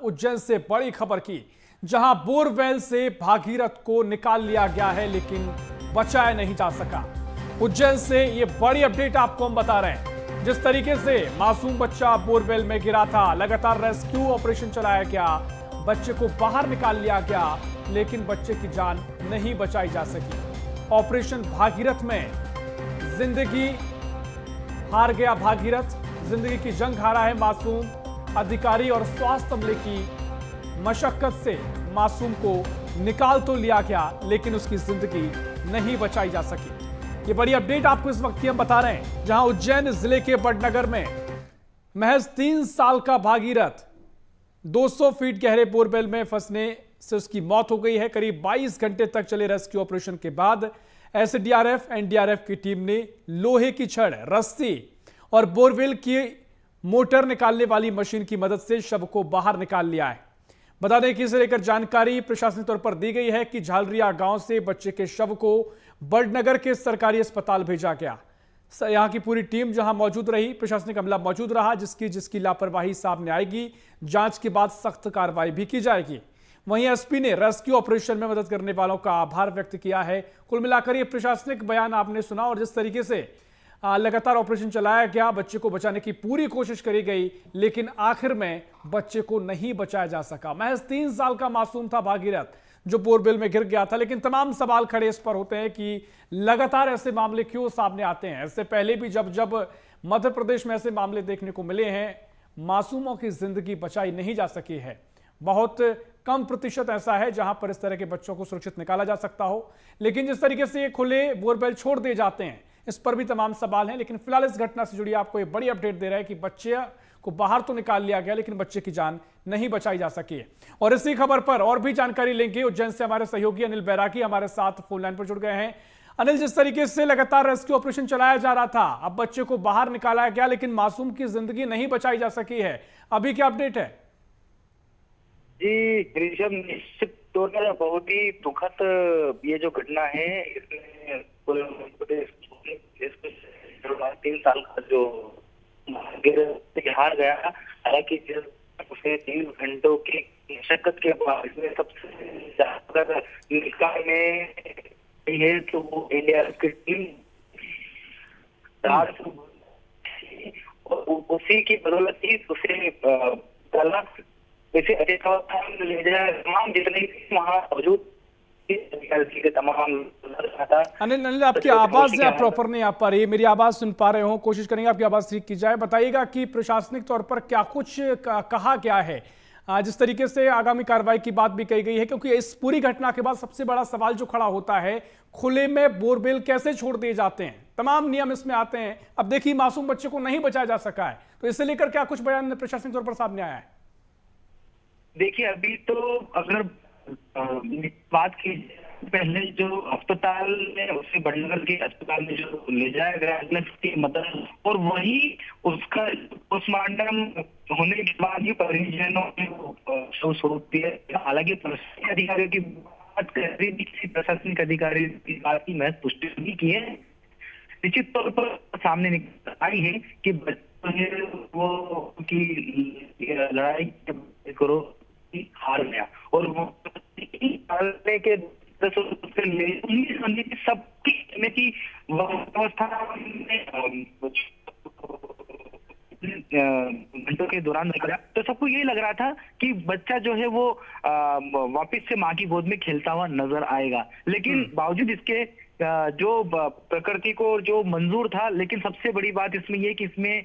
उज्जैन से बड़ी खबर की, जहां बोरवेल से भागीरथ को निकाल लिया गया है लेकिन बचाया नहीं जा सका। उज्जैन से ये बड़ी अपडेट आपको हम बता रहे हैं। जिस तरीके से मासूम बच्चा बोरवेल में गिरा था, लगातार रेस्क्यू ऑपरेशन चलाया गया, बच्चे को बाहर निकाल लिया गया लेकिन बच्चे की जान नहीं बचाई जा सकी। ऑपरेशन भागीरथ में जिंदगी हार गया भागीरथ, जिंदगी की जंग हारा है मासूम। अधिकारी और स्वास्थ्य अमले की मशक्कत से मासूम को निकाल तो लिया गया लेकिन उसकी जिंदगी नहीं बचाई जा सकी। ये बड़ी अपडेट आपको इस वक्त की हम बता रहे हैं, जहां उज्जैन जिले के बड़नगर में महज 3 साल का भागीरथ 200 फीट गहरे बोरवेल में फंसने से उसकी मौत हो गई है। करीब 22 घंटे तक चले रेस्क्यू ऑपरेशन के बाद एसडीआरएफ एनडीआरएफ की टीम ने लोहे की छड़, रस्सी और बोरवेल की मोटर निकालने वाली मशीन की मदद से शव को बाहर निकाल लिया है। बता दें कि इसे लेकर जानकारी प्रशासनिक तौर पर दी गई है कि झालरिया गांव से बच्चे के शव को बड़नगर के सरकारी अस्पताल भेजा गया। यहां की पूरी टीम जहां मौजूद रही, प्रशासनिक अमला मौजूद रहा। जिसकी लापरवाही सामने आएगी, जांच के बाद सख्त कार्रवाई भी की जाएगी। वहीं एसपी ने रेस्क्यू ऑपरेशन में मदद करने वालों का आभार व्यक्त किया है। कुल मिलाकर ये प्रशासनिक बयान आपने सुना, और जिस तरीके से लगातार ऑपरेशन चलाया गया, बच्चे को बचाने की पूरी कोशिश करी गई लेकिन आखिर में बच्चे को नहीं बचाया जा सका। महज 3 साल का मासूम था भागीरथ जो बोरवेल में गिर गया था। लेकिन तमाम सवाल खड़े इस पर होते हैं कि लगातार ऐसे मामले क्यों सामने आते हैं। इससे पहले भी जब मध्य प्रदेश में ऐसे मामले देखने को मिले हैं, मासूमों की जिंदगी बचाई नहीं जा सकी है। बहुत कम प्रतिशत ऐसा है जहां पर इस तरह के बच्चों को सुरक्षित निकाला जा सकता हो, लेकिन जिस तरीके से ये खुले बोरवेल छोड़ दिए जाते हैं, इस पर भी तमाम सवाल हैं। लेकिन फिलहाल इस घटना से जुड़ी आपको ये बड़ी अपडेट दे रहा है कि बच्चे को बाहर तो निकाल लिया गया लेकिन बच्चे की जान नहीं बचाई जा सकी है। और इसी खबर पर और भी जानकारी लेंगे। उज्जैन से हमारे सहयोगी अनिल बैरागी हमारे साथ फोन लाइन पर जुड़ गए हैं। अनिल, जिस तरीके से लगातार रेस्क्यू ऑपरेशन चलाया जा रहा था, अब बच्चे को बाहर निकाला गया लेकिन मासूम की जिंदगी नहीं बचाई जा सकी है, अभी क्या अपडेट है? जी ऋषभ, निश्चित तौर पर बहुत ही दुखद ये जो घटना है, इसमें 3 साल का जो हार गया। हालांकि उसे 3 घंटों की मशक्कत के बाद इसमें सबसे ज्यादा निकालने है तो वो एनडीआरएफ की टीम उसी की बदौलत ही उसे वैसे ले जाए। तमाम जितने वहाँ मौजूद तमाम। अनिल, आपकी आवाज प्रॉपर नहीं आ पा रही है। मेरी आवाज सुन पा रहे हो? कोशिश करेंगे आपकी आवाज ठीक की जाए। बताइएगा कि प्रशासनिक तौर पर क्या कुछ कहा गया है, जिस तरीके से आगामी कार्रवाई की बात भी कही गई है, क्योंकि इस पूरी घटना के बाद सबसे बड़ा सवाल जो खड़ा होता है, खुले में बोरवेल कैसे छोड़ दिए जाते हैं, तमाम नियम इसमें आते हैं। अब देखिए मासूम बच्चे को नहीं बचाया जा सका है, तो इसे लेकर क्या कुछ बयान प्रशासनिक तौर पर सामने आया है? देखिए, अभी तो अगर बात की पहले जो अस्पताल में उसे बड़नगर के अस्पताल में जो ले जाया गया की मदद, और वही उसका पोस्टमार्टम होने के बाद ही परिजनों ने शव सौंप दिया। हालांकि प्रशासनिक अधिकारियों की बात कर रही थी, किसी प्रशासनिक अधिकारी की बात की महज पुष्टि नहीं की है। निश्चित तौर पर सामने निकल आई है कि बच्चे वो की लड़ाई करो हार गया, और वो हारने के सबकी व्यवस्था घंटों के दौरान निकला, तो सबको यही लग रहा था कि बच्चा जो है वो वापस से माँ की गोद में खेलता हुआ नजर आएगा। लेकिन बावजूद इसके जो प्रकृति को जो मंजूर था, लेकिन सबसे बड़ी बात इसमें ये कि इसमें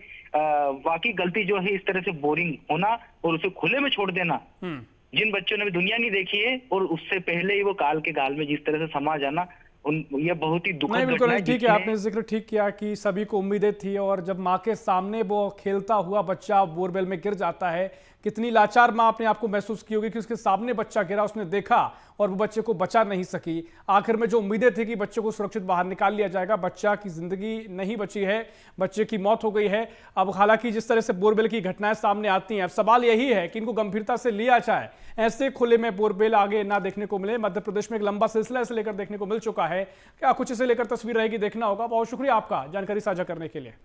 वाकई गलती जो है इस तरह से बोरिंग होना और उसे खुले में छोड़ देना, जिन बच्चों ने भी दुनिया नहीं देखी है और उससे पहले ही वो काल के गाल में जिस तरह से समा जाना, ये बहुत ही दुखद घटना है। ठीक है, आपने जिक्र ठीक किया कि सभी को उम्मीदें थी, और जब माँ के सामने वो खेलता हुआ बच्चा बोरवेल में गिर जाता है, कितनी लाचार माँ अपने आप को महसूस की होगी कि उसके सामने बच्चा गिरा, उसने देखा और वो बच्चे को बचा नहीं सकी। आखिर में जो उम्मीदें थी कि बच्चे को सुरक्षित बाहर निकाल लिया जाएगा, बच्चा की जिंदगी नहीं बची है, बच्चे की मौत हो गई है। अब हालांकि जिस तरह से बोरवेल की घटनाएं सामने आती हैं, अब सवाल यही है कि इनको गंभीरता से लिया जाए, ऐसे खुले में बोरवेल आगे ना देखने को मिले। मध्य प्रदेश में एक लंबा सिलसिला इसे लेकर देखने को मिल चुका है। क्या कुछ इसे लेकर तस्वीर रहेगी, देखना होगा। बहुत शुक्रिया आपका जानकारी साझा करने के लिए।